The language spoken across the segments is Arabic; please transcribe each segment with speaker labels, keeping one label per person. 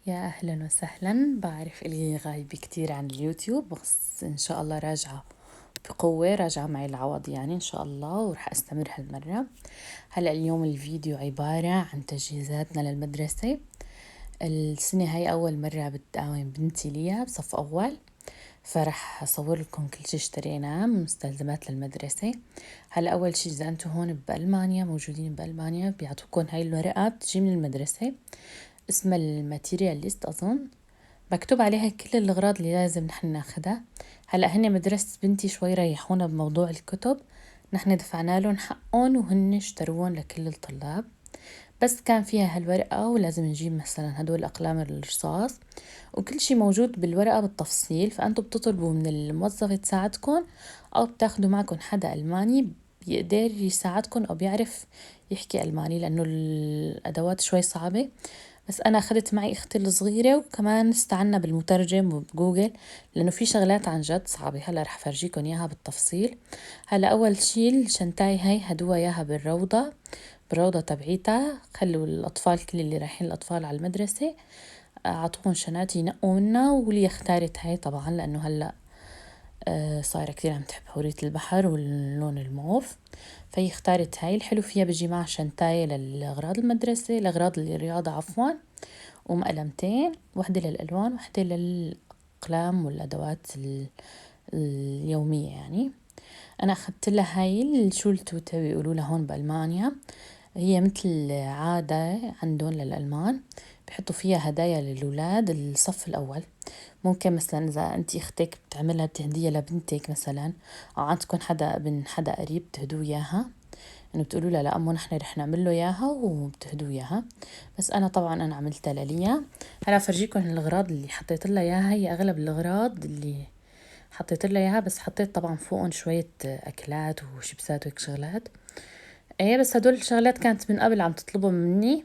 Speaker 1: يا أهلا وسهلا. بعرف إلي غايبة كتير عن اليوتيوب، بس إن شاء الله راجعة بقوة، راجعة معي العوض يعني إن شاء الله، ورح أستمر هالمرة. هلأ اليوم الفيديو عبارة عن تجهيزاتنا للمدرسة. السنة هاي أول مرة بتقاوم بنتي ليها بصف أول، فرح أصور لكم كل شي اشتريناه من مستلزمات للمدرسة. هلا أول شي إذا أنتم هون بألمانيا موجودين بألمانيا بيعطوكم هاي الورقة بتجي من المدرسة، اسمها الماتيرياليست أظن، مكتوب عليها كل الأغراض اللي لازم نحن ناخدها. هلأ هن مدرسة بنتي شوي ريحونا بموضوع الكتب، نحن دفعنا لهم حقهم وهن اشتروهم لكل الطلاب، بس كان فيها هالورقة ولازم نجيب مثلا هدول الأقلام الرصاص وكل شي موجود بالورقة بالتفصيل. فأنتوا بتطلبوا من الموظفة تساعدكم أو بتاخدوا معكم حدا ألماني بيقدر يساعدكم أو بيعرف يحكي ألماني، لأنه الأدوات شوي صعبة. بس أنا أخذت معي أختي الصغيرة وكمان استعنا بالمترجم وبجوجل، لأنه في شغلات عن جد صعبة. هلا رح فرجيكم إياها بالتفصيل. هلا أول شي الشنتاي هاي هدوها إياها بالروضة تبعيتها. خلوا الأطفال كل اللي رايحين الأطفال على المدرسة أعطوهم شنات ينقوا منها، واللي اختارت هاي طبعا لأنه هلأ صايرة كتير عم تحب حورية البحر واللون الموف، فهي اختارت هاي. الحلو فيها بيجي معها شنتاية للأغراض المدرسة، الأغراض الرياضة عفوا، ومقلمتين، وحدة للألوان وحدة للأقلام والأدوات اليومية يعني. أنا أخذت لها هاي الشولتوتة بيقولوا لها هون بألمانيا، هي مثل عادة عندهم للألمان، بحطوا فيها هدايا للأولاد الصف الأول. ممكن مثلا إذا أنت أختك بتعملها تهدية لبنتك مثلا، أو عندكم حدا ابن حدا قريب تهدوا إياها، إنه بتقولوا لها لا أمو نحن رح نعمل له إياها وبتهدوا إياها. بس أنا طبعا أنا عملتها لليا. هلا فرجيكم الأغراض اللي حطيت لها إياها. هي أغلب الأغراض اللي حطيت لها إياها، بس حطيت طبعا فوقهم شوية أكلات وشيبسات وهيك شغلات. ايه بس هدول الشغلات كانت من قبل عم تطلبهم مني،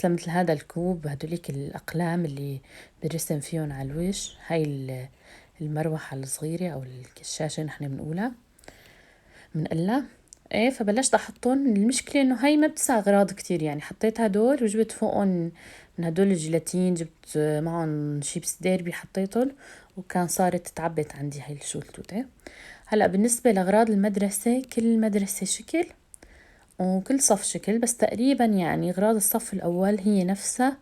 Speaker 1: مثل هذا الكوب، هدوليك الأقلام اللي برسم فيهم على الوش، هاي المروحة الصغيرة أو الكشاشة نحن بنقولها بنقلها. ايه فبلشت احطهم. المشكلة انه هاي ما بتسع اغراض كتير يعني، حطيت هدول وجبت فوقهم من هدول الجيلاتين، جبت معهم شيبس ديربي حطيتهم، وكان صارت تعبت عندي هاي الشولتوتة. هلأ بالنسبة لأغراض المدرسة، كل مدرسة شكل وكل صف شكل، بس تقريبا يعني أغراض الصف الأول هي نفسها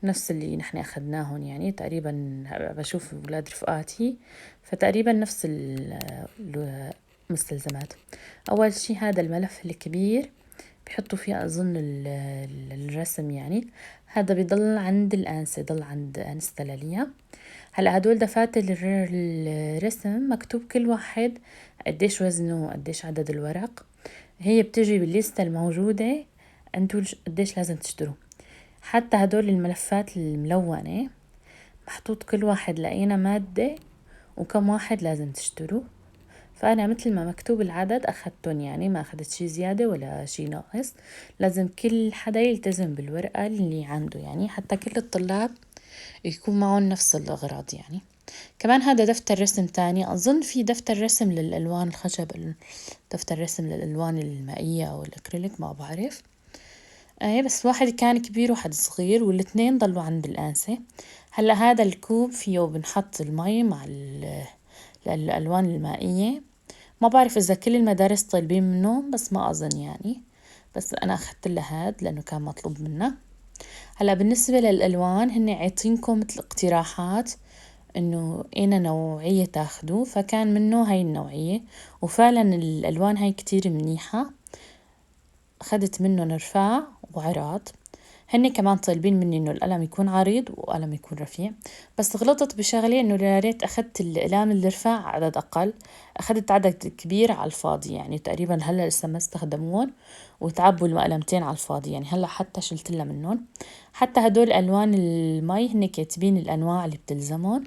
Speaker 1: نفس اللي نحن أخدناهم يعني تقريبا. بشوف أولاد رفقاتي فتقريبا نفس المستلزمات. أول شي هذا الملف الكبير بحطوا فيه أظن الرسم يعني، هذا بيضل عند الآنسة، ضل عند آنسة لاليا. هلا هدول دفاتر الرسم مكتوب كل واحد قديش وزنه قديش عدد الورق، هي بتجي بالليستة الموجودة انتو قديش لازم تشتروا. حتى هدول الملفات الملونة محطوط كل واحد لقينا مادة وكم واحد لازم تشتروا. فأنا مثل ما مكتوب العدد أخدتهم يعني، ما أخدت شي زيادة ولا شي ناقص. لازم كل حدا يلتزم بالورقة اللي عنده يعني، حتى كل الطلاب يكون معهم نفس الأغراض يعني. كمان هذا دفتر رسم تاني، أظن في دفتر رسم للألوان الخشب، دفتر رسم للألوان المائية أو الأكريليك ما بعرف. ايه بس واحد كان كبير وواحد صغير والاثنين ضلوا عند الآنسة. هلا هذا الكوب فيه بنحط المي مع الألوان المائية. ما بعرف إذا كل المدارس طالبين منهم، بس ما أظن يعني، بس أنا أخذت لها هاد لأنه كان مطلوب منا. هلا بالنسبة للألوان هن عايطينكم مثل اقتراحات إنه أين نوعية تاخدوه، فكان منه هاي النوعية، وفعلا الألوان هاي كتير منيحة. أخدت منه رفاع وعراض. هن كمان طالبين مني إنه القلم يكون عريض وقلم يكون رفيع، بس غلطت بشغلة إنه يا ريت أخدت الأقلام الرفاع عدد أقل، أخدت عدد كبير على الفاضي يعني. تقريبا هلا لسه ما استخدمون وتعبوا المقلمتين على الفاضي يعني. هلا حتى شلت لها منهم. حتى هدول ألوان المي هن كاتبين الأنواع اللي بتلزمون.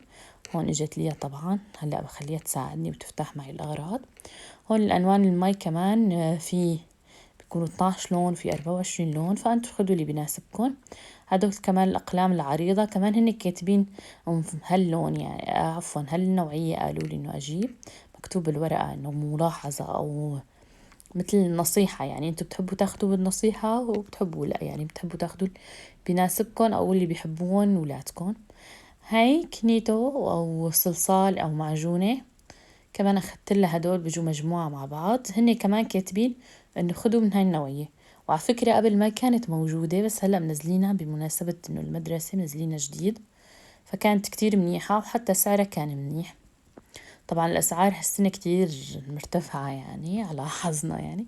Speaker 1: هون إجت ليا طبعا، هلا بخليها تساعدني وتفتح معي الأغراض. هون الألوان المي كمان في بيكونوا 12 لون، في 24 لون، فأنتوا خدوا اللي بيناسبكم. هدول كمان الأقلام العريضة كمان هن كاتبين هاللون يعني، عفوا هالنوعية، قالوا لي إنه أجيب مكتوب بالورقة إنه ملاحظة أو مثل نصيحة يعني، أنتوا بتحبوا تاخدوا بالنصيحة وبتحبوا لا يعني بتحبوا تاخدوا بيناسبكن أو اللي بيحبون ولادكن. هاي كنيتو أو صلصال أو معجونة، كمان أخدت لها هدول بيجوا مجموعة مع بعض. هني كمان كاتبين إنه خدوا من هاي النوعية، وعلى فكرة قبل ما كانت موجودة بس هلأ منزلينها بمناسبة إنه المدرسة منزلينها جديد، فكانت كتير منيحة وحتى سعرها كان منيح. طبعا الأسعار هالسنة كتير مرتفعة يعني على حظنا يعني،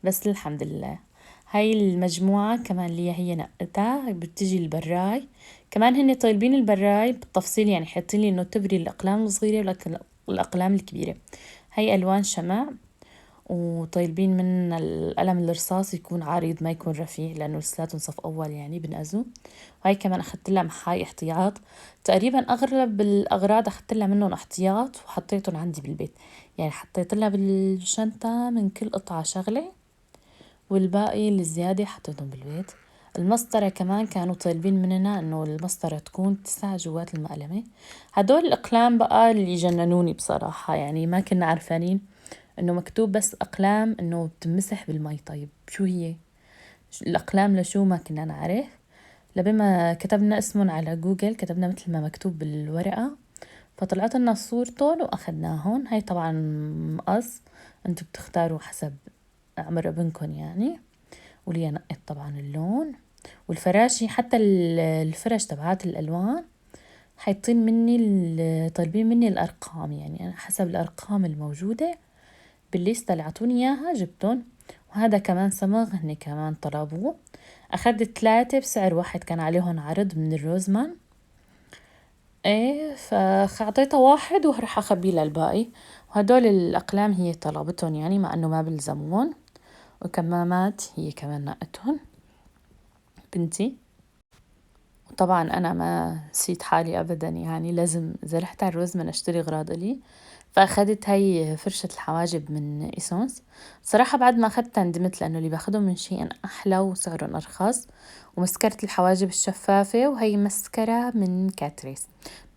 Speaker 1: بس الحمد لله. هاي المجموعة كمان ليا هي نقتها بتجي البراي، كمان هن طالبين البراي بالتفصيل يعني حاطين لي إنه تبري الأقلام الصغيرة والأقلام الكبيرة. هاي ألوان شمع، وطالبين من القلم الرصاص يكون عريض ما يكون رفيع لأنه لساتهم صف أول يعني بنقزوا. وهي كمان أخدت لها محاي احتياط، تقريبا أغلب الأغراض أخدت لها منهم احتياط وحطيتهم عندي بالبيت، يعني حطيت لها بالشنطة من كل قطعة شغلة، والباقي الزيادة حطيتهم بالبيت. المسطرة كمان كانوا طالبين مننا إنه المسطرة تكون 9 جوات المقلمة. هدول الأقلام بقى اللي جننوني بصراحة، يعني ما كنا عارفانين إنه مكتوب بس أقلام إنه بتمسح بالمي. طيب شو هي الأقلام؟ لشو ما كنا نعرف، لبما كتبنا اسمهم على جوجل، كتبنا مثل ما مكتوب بالورقة، فطلعت لنا صورتهم وأخدناهم. هاي طبعا مقص، انتو بتختاروا حسب عمر ابنكم يعني. وليا نقيت طبعا اللون والفراشي، حتى الفرش تبعات الألوان حاطين مني طالبين مني الأرقام، يعني أنا حسب الأرقام الموجودة بالليستة اللي عطوني إياها جبتهم. وهذا كمان صمغ هني كمان طلبوه، أخذت 3 بسعر واحد، كان عليهم عرض من الروزمان. ايه فأعطيتها واحد وراح أخبيه للباقي. وهدول الأقلام هي طلبتهم يعني مع إنه ما بلزمون. وكمامات هي كمان نقتهم بنتي. وطبعا أنا ما نسيت حالي أبدا، يعني لازم إذا رحت على الروزمان أشتري أغراض إلي، فأخدت هاي فرشة الحواجب من إيسونس. صراحة بعد ما أخدتها ندمت لأنه اللي باخدهم من شيء أحلى وسعرهم أرخص. ومسكرة الحواجب الشفافة، وهي مسكرة من كاتريس،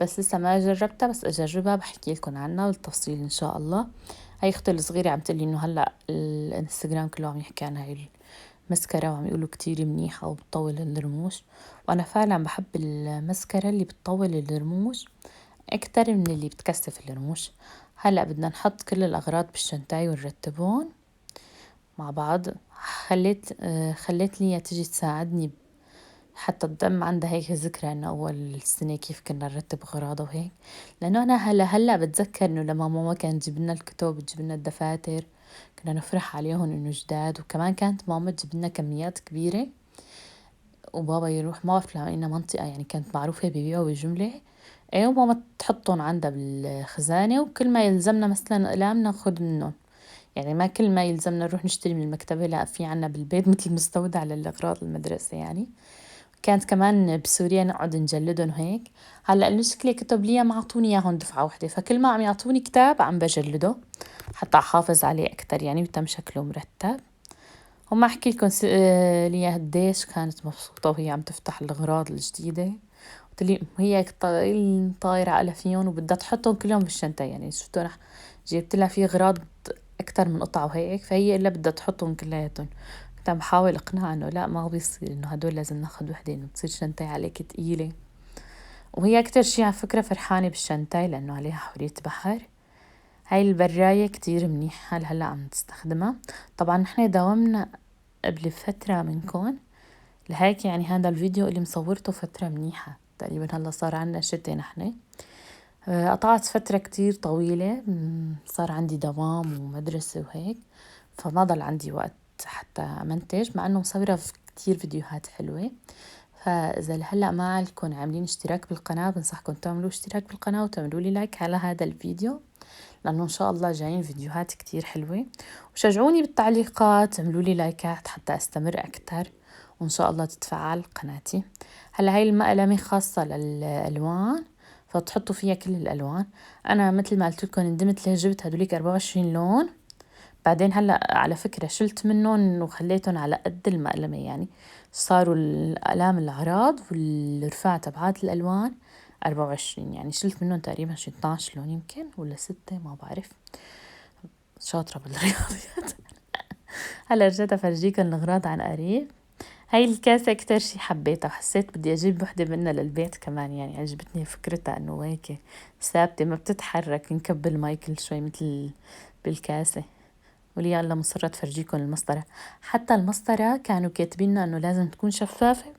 Speaker 1: بس لسه ما جربتها، بس أجربها بحكي لكم عنها بالتفصيل إن شاء الله. هاي أختي الصغيرة عم تقلي إنه هلأ الإنستغرام كله عم يحكي عن هاي المسكرة وعم يقولوا كتير منيحة وبتطول الرموش، وأنا فعلا بحب المسكرة اللي بتطول الرموش أكتر من اللي بتكثف الرموش. هلأ بدنا نحط كل الأغراض بالشنطاي ونرتبون مع بعض. خليت ليا تجي تساعدني حتى تضم عندها هيك ذكرى إنه أول السنة كيف كنا نرتب أغراضها وهيك، لأنه أنا هلأ بتذكر إنه لما ماما كانت تجيب لنا الكتب تجيب لنا الدفاتر كنا نفرح عليهم إنه جداد. وكمان كانت ماما تجيب لنا كميات كبيرة، وبابا يروح، ما بعرف لإنها منطقة يعني كانت معروفة بيبيعوا بالجملة، ايه، وماما تحطهم عندها بالخزانة، وكل ما يلزمنا مثلا أقلام ناخد منهم، يعني ما كل ما يلزمنا نروح نشتري من المكتبة، لا في عنا بالبيت مثل مستودع للأغراض المدرسة يعني. كانت كمان بسوريا نقعد نجلدهم هيك. هلا المشكلة كتب لي ما عطوني اياهم دفعة واحدة، فكل ما عم يعطوني كتاب عم بجلده حتى احافظ عليه اكتر يعني ويتم شكله مرتب. وما احكي لكم ليا قديش كانت مبسوطة وهي عم تفتح الأغراض الجديدة. قلت لي هي طايرة على فيهم وبدها تحطهم كلهم بالشنطة، يعني شفتوا رح جبت لها في أغراض أكتر من قطعة وهيك، فهي إلا بدها تحطهم كلياتهم. كنت عم بحاول أقنعها إنه لا ما بيصير، إنه هدول لازم ناخد وحدة إنه تصير شنطة عليك تقيلة. وهي أكتر شي على فكرة فرحانة بالشنطة لأنه عليها حورية بحر. هاي البراية كتير منيحة هلأ عم تستخدمها. طبعا نحن داومنا قبل فترة منكم لهيك، يعني هذا الفيديو اللي مصورته فترة منيحة تقريبا، هلا صار عنا شتاء نحن. قطعت فترة كتير طويلة، صار عندي دوام ومدرسة وهيك، فما ضل عندي وقت حتى منتج، مع انه مصورة في كتير فيديوهات حلوة. فإذا هلأ ما عندكم عاملين اشتراك بالقناة بنصحكم تعملوا اشتراك بالقناة وتعملوا لي لايك على هذا الفيديو، لأنه إن شاء الله جايين فيديوهات كتير حلوة. وشجعوني بالتعليقات، اعملوا لي لايكات حتى أستمر أكتر، وإن شاء الله تتفعل قناتي. هلا هاي المقلمة خاصة للألوان، فتحطوا فيها كل الألوان. أنا مثل ما قلت لكم ندمت ليه جبت هدوليك 24 لون، بعدين هلا على فكرة شلت منهم وخليتهم على قد المقلمة، يعني صاروا الأقلام الأعراض والرفاع تبعات الألوان 24، يعني شلت منهم تقريبا شي 12 لون يمكن ولا 6 ما بعرف، شاطرة بالرياضيات. هلا رجعت أفرجيكم الأغراض عن قريب. هاي الكاسة كتير شي حبيتها وحسيت بدي أجيب وحدة منها للبيت كمان، يعني عجبتني فكرتها إنه هيك ثابتة ما بتتحرك، نكب المي كل شوي مثل بالكاسة. ولي يلا مصرة فرجيكم المسطرة. حتى المسطرة كانوا كاتبيننا إنه لازم تكون شفافة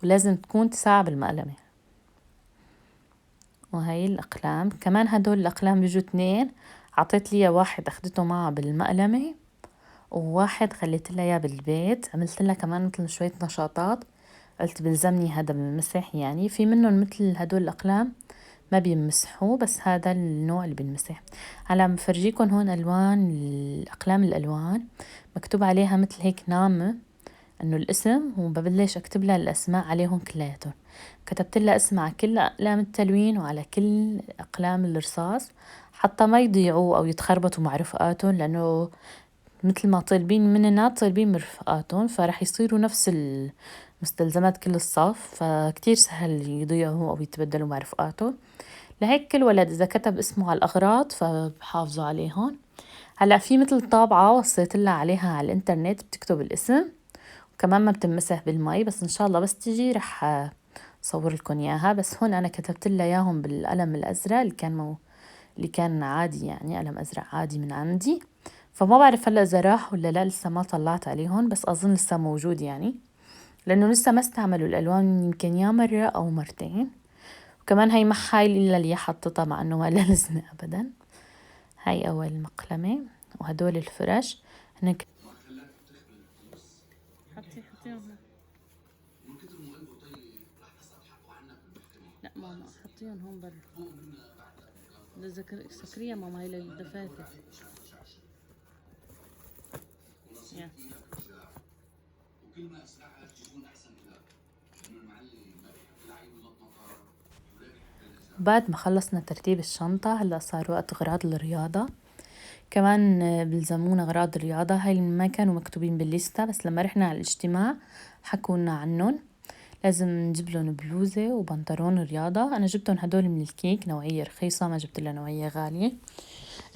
Speaker 1: ولازم تكون 9 بالمقلمة. وهي الأقلام كمان، هدول الأقلام بيجوا 2، عطيت لي واحد أخدته معها بالمقلمة وواحد خليت لها إياه بالبيت، عملت لها كمان مثل شوية نشاطات، قلت بلزمني هذا بمسح، يعني في منهم مثل هدول الأقلام ما بيمسحوا بس هذا النوع اللي بنمسح. هلا بفرجيكم هون ألوان الأقلام، الألوان مكتوب عليها مثل هيك نامة إنه الاسم، وببلش أكتب لها الأسماء عليهم كلياتهم. كتبت لها اسم على كل أقلام التلوين وعلى كل أقلام الرصاص حتى ما يضيعوا أو يتخربطوا مع رفقاتهم، لأنه مثل ما طالبين مننا طالبين من رفقاتهم، فرح يصيروا نفس المستلزمات كل الصف، فكتير سهل يضيعوا أو يتبدلوا مع رفقاتهم. لهيك كل ولد إذا كتب اسمه على الأغراض فبحافظوا عليهم. هلأ في مثل طابعة وصيت لها عليها على الإنترنت بتكتب الاسم وكمان ما بتمسح بالمي، بس إن شاء الله بس تيجي رح صور لكم إياها. بس هون أنا كتبت لها إياهم بالقلم الأزرق اللي كان عادي، يعني قلم أزرق عادي من عندي، فما بعرف هلا إذا راح ولا لا، لسه ما طلعت عليهم بس أظن لسه موجود يعني، لأنه لسه ما استعملوا الألوان يمكن يا مرة أو مرتين. وكمان هي محايل إلا اللي حطتها مع إنه ما لها لازمة أبدا. هاي أول مقلمة وهدول الفرش هنك. حطيهم. لا ماما حطيهم هون برا. سكرية ماما هي للدفاتر. يا. بعد ما خلصنا ترتيب الشنطة هلأ صار وقت أغراض الرياضة. كمان بلزمونا أغراض الرياضة، هاي ما كانوا مكتوبين بالليستة بس لما رحنا على الاجتماع حكونا عنهم. لازم نجيب لهم بلوزة وبنطلون رياضة. أنا جبتهم هدول من الكيك، نوعية رخيصة، ما جبت لها نوعية غالية.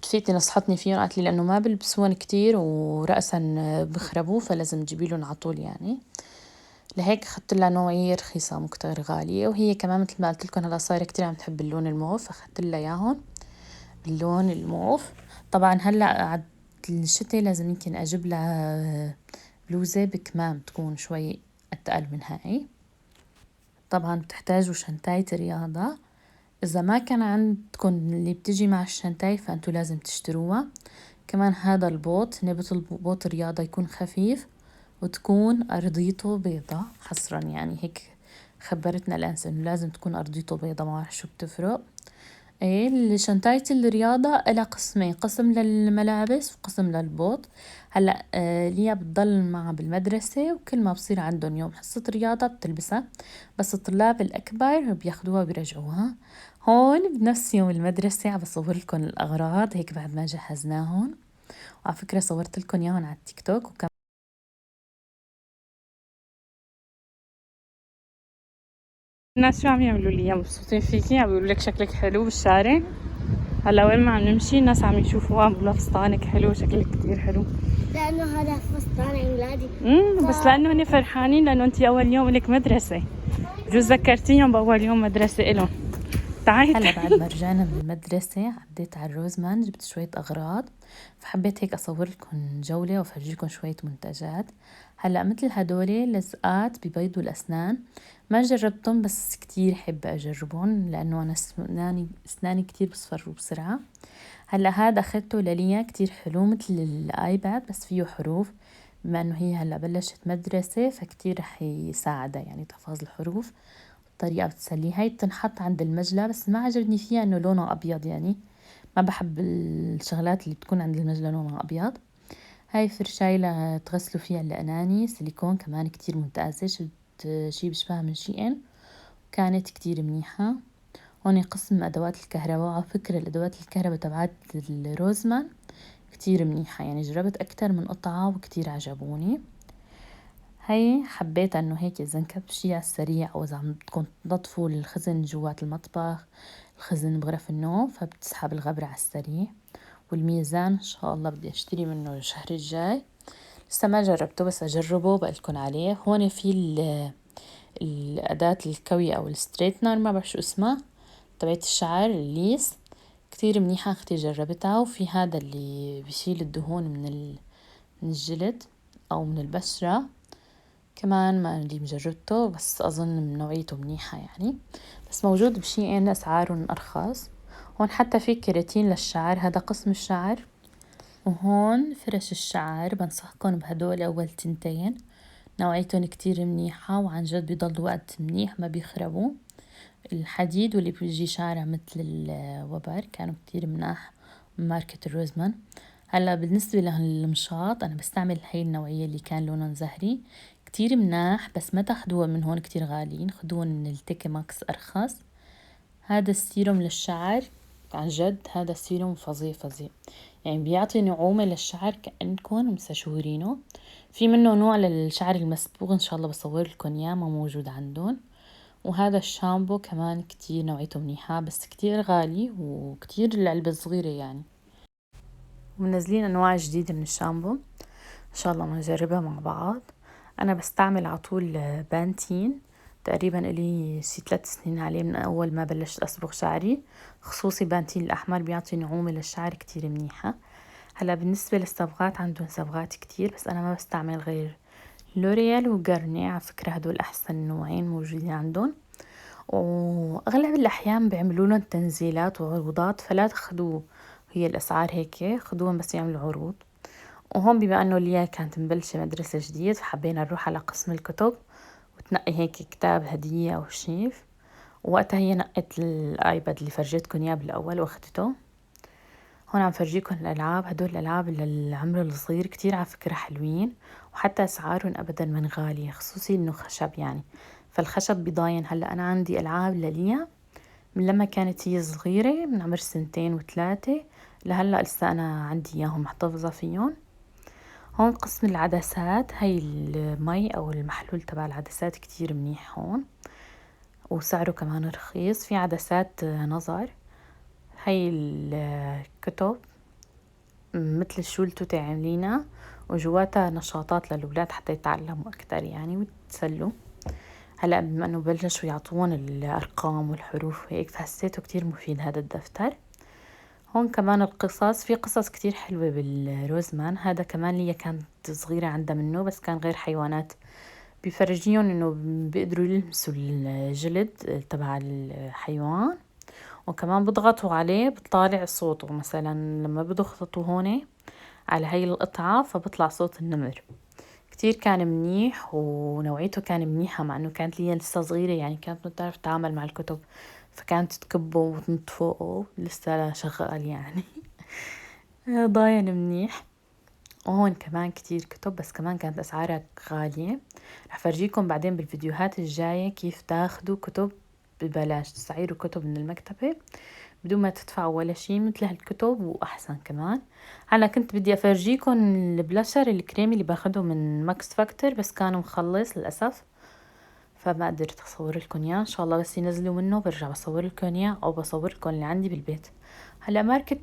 Speaker 1: رفيقتي نصحتني فيهم، قالت لي لأنه ما بلبسون كتير ورأسا بخربوا فلازم تجيبي لهم عطول يعني. لهيك أخدت لها نوعية رخيصة مو كتير غالية، وهي كمان مثل ما قلت لكم هلا صايرة كتير عم تحب اللون الموف فأخدت لها إياهم باللون الموف. طبعا هلا عد الشتاء لازم يمكن أجيب لها بلوزة بكمام تكون شوي أتقل من هاي. طبعا بتحتاجوا شنطاية رياضة، إذا ما كان عندكم اللي بتجي مع الشنطاية فأنتوا لازم تشتروها. كمان هذا البوط، نبت البوط رياضة يكون خفيف وتكون أرضيته بيضة حصرا، يعني هيك خبرتنا الأنسة إنه لازم تكون أرضيته بيضة، ما بعرف شو بتفرق. ايه شنطاية الرياضة إلها قسمين، قسم للملابس وقسم للبوط. هلا ليا بتضل معها بالمدرسة وكل ما بصير عندهم يوم حصة رياضة بتلبسها، بس الطلاب الأكبر بياخدوها وبيرجعوها. هون بنفس يوم المدرسة عم بصور لكم الأغراض هيك بعد ما جهزناهم، وعلى فكرة صورت لكم إياهم على التيك توك. الناس شو عم يعملوا لي؟ مبسوطين فيكي، عم بيقولوا لك شكلك حلو بالشارع. هلا وين ما عم نمشي الناس عم يشوفوها بيقولوا فستانك حلو، شكلك كتير حلو.
Speaker 2: لأنه هذا فستان أولادي.
Speaker 1: بس لأنه هن فرحانين لأنه أنت أول يوم لك مدرسة، بجوز ذكرتيهم بأول يوم مدرسة إلهم. تعالي. هلا بعد ما رجعنا من المدرسة عديت على الروزمان جبت شوية أغراض، فحبيت هيك أصور لكم جولة وأفرجيكم شوية منتجات. هلا مثل هدول لزقات ببيض الأسنان، ما جربتهم بس كتير حب أجربهم لأنه أنا أسناني كتير بصفروا بسرعة. هلا هذا أخدته لليا كتير حلو مثل الآيباد بس فيه حروف، بما إنه هي هلا بلشت مدرسة فكتير رح يساعدها يعني تحفظ الحروف. طريقة بتسليها، هي بتنحط عند المجلة بس ما عجبني فيها إنه لونها أبيض، يعني ما بحب الشغلات اللي بتكون عند المجلة لونها أبيض. هاي فرشاية لتغسلوا فيها الأناني سيليكون كمان كتير ممتازة، شفت شي بشبهها من SHEIN كانت كتير منيحة. هون قسم أدوات الكهرباء، وعلى فكرة الأدوات الكهرباء تبعت الروزمان كتير منيحة، يعني جربت أكتر من قطعة وكتير عجبوني. هاي حبيت انه هيك اذا انكب شي على السريع او اذا عم بدكم تنظفوا الخزن جوات المطبخ، الخزن بغرف النوم، فبتسحب الغبرة على السريع. والميزان ان شاء الله بدي اشتري منه الشهر الجاي لسه ما جربته بس أجربه بقلكن عليه. هون في الأداة الكوي أو الستريتنر، ما بعرف شو اسمها، تبعت الشعر الليس، كتير منيحة، أختي جربتها. وفي هذا اللي بيشيل الدهون من الجلد أو من البشرة كمان، ما اللي مجربته بس أظن من نوعيته منيحة يعني، بس موجود بشيئين أسعارهم أرخص. هون حتى في كيراتين للشعر، هذا قسم الشعر، وهون فرش الشعر. بنصحكم بهدول أول تنتين، نوعيتهم كتير منيحة وعن جد بيضل وقت منيح، ما بيخربوا. الحديد واللي بيجي شعرها مثل الوبر كانوا كتير مناح من ماركة الروزمان. هلا بالنسبة للمشاط أنا بستعمل هاي النوعية اللي كان لونهم زهري، كتير مناح، بس ما تاخدوها من هون كتير غاليين، خدوها من التيكي ماكس أرخص. هذا السيروم للشعر، عن جد هذا السيروم فظيع فظيع، يعني بيعطي نعومة للشعر كأنكم مسشورينه. في منه نوع للشعر المصبوغ، إن شاء الله بصور لكم إياه، ما موجود عندهم. وهذا الشامبو كمان كتير نوعيته منيحة، بس كتير غالي وكتير العلبة صغيرة يعني. ومنزلين أنواع جديدة من الشامبو، إن شاء الله نجربها مع بعض. أنا بستعمل عطول بانتين، تقريبا إلي شي 3 سنين عليه من أول ما بلشت أصبغ شعري، خصوصي بانتين الأحمر بيعطي نعومة للشعر كتير منيحة. هلا بالنسبة للصبغات عندهم صبغات كتير، بس أنا ما بستعمل غير لوريال وغارني، على فكرة هدول أحسن نوعين موجودين عندهم، وأغلب الأحيان بيعملوا لهم تنزيلات وعروضات، فلا تاخدوا هي الأسعار هيك، خدوهم بس يعملوا عروض. وهون بما أنه ليا كانت مبلشة مدرسة جديد، فحبينا نروح على قسم الكتب وتنقي هيك كتاب هدية أو شيف، ووقتها هي نقت الآيباد اللي فرجيتكم إياه بالأول وأخدته. هون عم فرجيكم الألعاب، هدول الألعاب للعمر الصغير كتير على فكرة حلوين، وحتى أسعارهم أبدا من غالية، خصوصي إنه خشب يعني، فالخشب بيضاين. هلأ أنا عندي ألعاب لليا من لما كانت هي صغيرة، من عمر 2 و3 لهلأ لسه أنا عندي إياهم محتفظة فيهم. هون قسم العدسات، هاي المي أو المحلول تبع العدسات كتير منيح هون، وسعره كمان رخيص. في عدسات نظر، هاي الكتب مثل الشولتو عاملينها، وجواتها نشاطات للولاد حتى يتعلموا أكتر يعني ويتسلوا. هلأ بما أنه بلشوا يعطون الأرقام والحروف وهيك، فحسيته كتير مفيد هذا الدفتر. هون كمان القصص، في قصص كتير حلوة بالروزمان، هذا كمان ليا كانت صغيرة عندها منه، بس كان غير حيوانات، بيفرجيهم إنه بيقدروا يلمسوا الجلد تبع الحيوان، وكمان بضغطوا عليه بطالع صوته، مثلا لما بضغطوا هون على هاي القطعة فبطلع صوت النمر. كتير كان منيح ونوعيته كان منيحة، مع انه كانت ليا لسه صغيرة يعني، كانت ما بتعرف تتعامل مع الكتب، فكانت تكبه وتنط فوقه لسه شغال يعني. ضاين منيح. وهون كمان كتير كتب، بس كمان كانت أسعارها غالية. رح فرجيكم بعدين بالفيديوهات الجاية كيف تاخدوا كتب ببلاش، تستعيروا كتب من المكتبة بدون ما تدفعوا ولا شي مثل هالكتب وأحسن كمان. هلا كنت بدي أفرجيكم البلاشر الكريمي اللي باخده من ماكس فاكتور، بس كان مخلص للأسف، فما قدرت أصور لكم إياه. إن شاء الله بس ينزلوا منه برجع بصور لكم إياه، أو بصور لكم اللي عندي بالبيت. هلا ماركة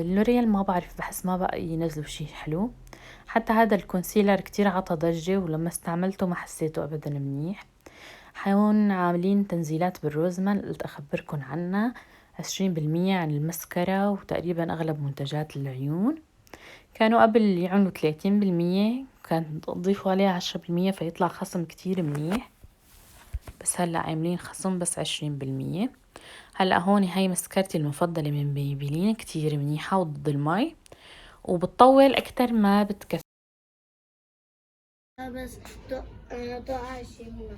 Speaker 1: لوريال ما بعرف، بحس ما بقى ينزلوا شي حلو. حتى هذا الكونسيلر كتير عطى ضجة، ولما استعملته ما حسيته أبدا منيح. هون عاملين تنزيلات بالروزمان، قلت أخبركن عنها، 20% عن المسكرة وتقريبا أغلب منتجات العيون. كانوا قبل يعملوا 30%، كانت تضيفوا عليها 10% فيطلع خصم كتير منيح، بس هلأ عاملين خصم بس 20%. هلأ هون هاي مسكرتي المفضلة من بيبيلين، كتير منيحة وضد المي، وبتطول أكتر ما بتكفي.
Speaker 2: بس تقع شي منه.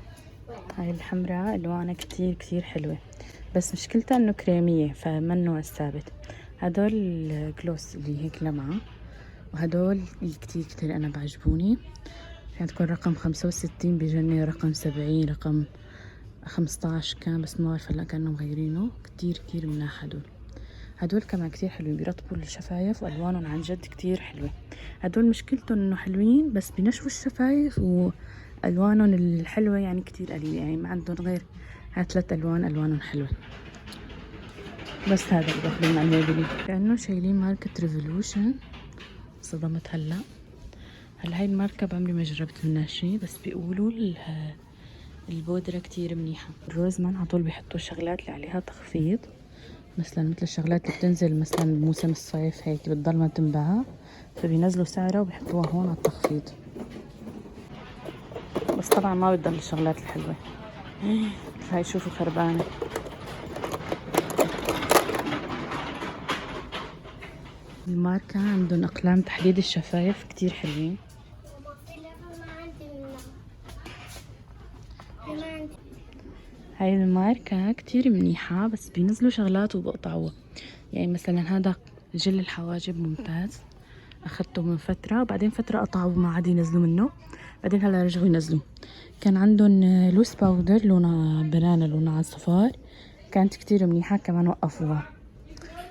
Speaker 1: هاي الحمراء ألوانها كتير كتير حلوة، بس مشكلتها إنه كريمية فما النوع الثابت. هدول الجلوس اللي هيك لمعة، وهدول اللي كتير كتير أنا بعجبوني. في عندكم رقم 65 بجنة، رقم 70، رقم 15 كان، بس ما بعرف هلا كانوا مغيرينه. كتير كتير مناح هدول كمان كتير حلوين، بيرطبوا الشفايف وألوانهم عن جد كتير حلوة. هدول مشكلتهم إنه حلوين بس بنشفوا الشفايف، وألوانهم الحلوة يعني كتير قليلة، يعني ما عندهم غير هاي 3 ألوان ألوانهم حلوة. بس هذا اللي باخده من الميبلين، كأنه شايلين ماركة ريفولوشن، صدمت هلا. هلا هاي الماركة عمري ما جربت منها شي، بس بيقولوا البودرة كتير منيحة. الروزمان عطول بيحطوا شغلات اللي عليها تخفيض، مثل الشغلات اللي بتنزل مثلا بموسم الصيف هيك بتضل ما تنباع، فبينزلوا سعرها وبيحطوها هون على التخفيض. بس طبعا ما بتضل الشغلات الحلوة. هاي شوفوا خربانة. الماركة عندهم أقلام تحديد الشفايف كتير حلوين.
Speaker 2: ماما في لعبة ما عندي منها. ما عندي.
Speaker 1: هاي الماركة كتير منيحة، بس بينزلوا شغلات وبقطعوها. يعني مثلا هذا جل الحواجب ممتاز، أخدته من فترة وبعدين فترة قطعوا ما عاد ينزلوا منه، بعدين هلا رجعوا ينزلوا. كان عندهم لوس باودر لونها بنانا لونها عصفار، كانت كتير منيحة كمان وقفوها.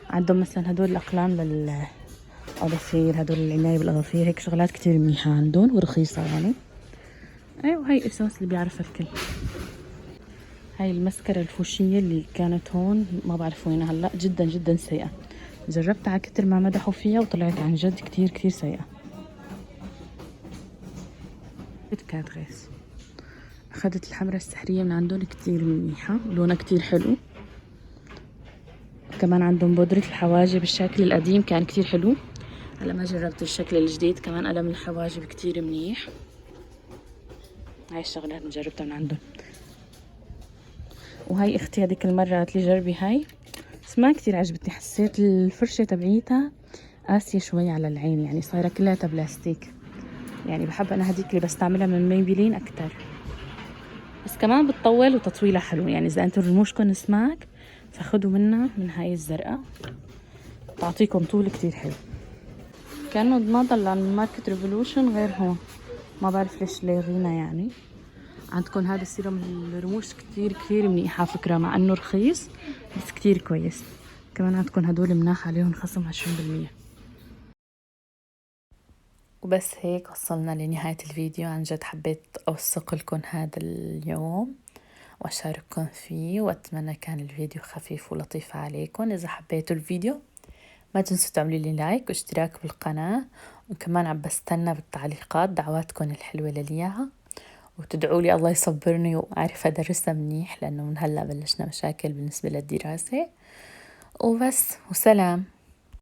Speaker 1: عندهم مثلا هدول الأقلام للأظافير، هدول العناية بالأظافير، هيك شغلات كتير منيحة عندهم ورخيصة يعني. أيوة هاي إساس اللي بيعرفها الكل. هاي المسكرة الفوشية اللي كانت هون ما بعرف وينها هلا، جدا جدا سيئة. جربتها على كتر ما مدحوا فيها وطلعت عن جد كتير كتير سيئة. كانت غيس. أخذت الحمرة السحرية من عندهم كتير منيحة، لونها كتير حلو. كمان عندهم بودرة الحواجب الشكل القديم كان كتير حلو، هلا ما جربت الشكل الجديد. كمان قلم الحواجب كتير منيح. هاي الشغلات جربتها من عندهم. وهاي اختي هذيك المرة قالت لي جربي هاي، بس ما كتير عجبتني، حسيت الفرشة تبعيتها قاسية شوي على العين، يعني صايرة كلها بلاستيك. يعني بحب انا هذيك اللي بستعملها من ميبلين اكتر، بس كمان بتطول وتطويلها حلو. يعني اذا انتم رموشكم سماك فخدوا منها من هاي الزرقاء، تعطيكم طول كتير حلو. كانوا ما ضل عن ماركة ريفولوشن غير هون، ما بعرف ليش لاغينا. يعني عندكم هذا السيروم الرموش كتير كتير منيح على فكرة، مع انه رخيص بس كتير كويس. كمان عندكم هدول مناح عليهم خصم 20%. وبس هيك وصلنا لنهاية الفيديو. عن جد حبيت أوثق لكم هذا اليوم وأشارككم فيه، وأتمنى كان الفيديو خفيف ولطيف عليكم. إذا حبيتوا الفيديو ما تنسوا تعملوا لي لايك واشتراك بالقناة، وكمان عم بستنى بالتعليقات دعواتكم الحلوة للياها، وتدعوا لي الله يصبرني وأعرف أدرسها منيح، لأنه من هلأ بلشنا مشاكل بالنسبة للدراسة. وبس، وسلام.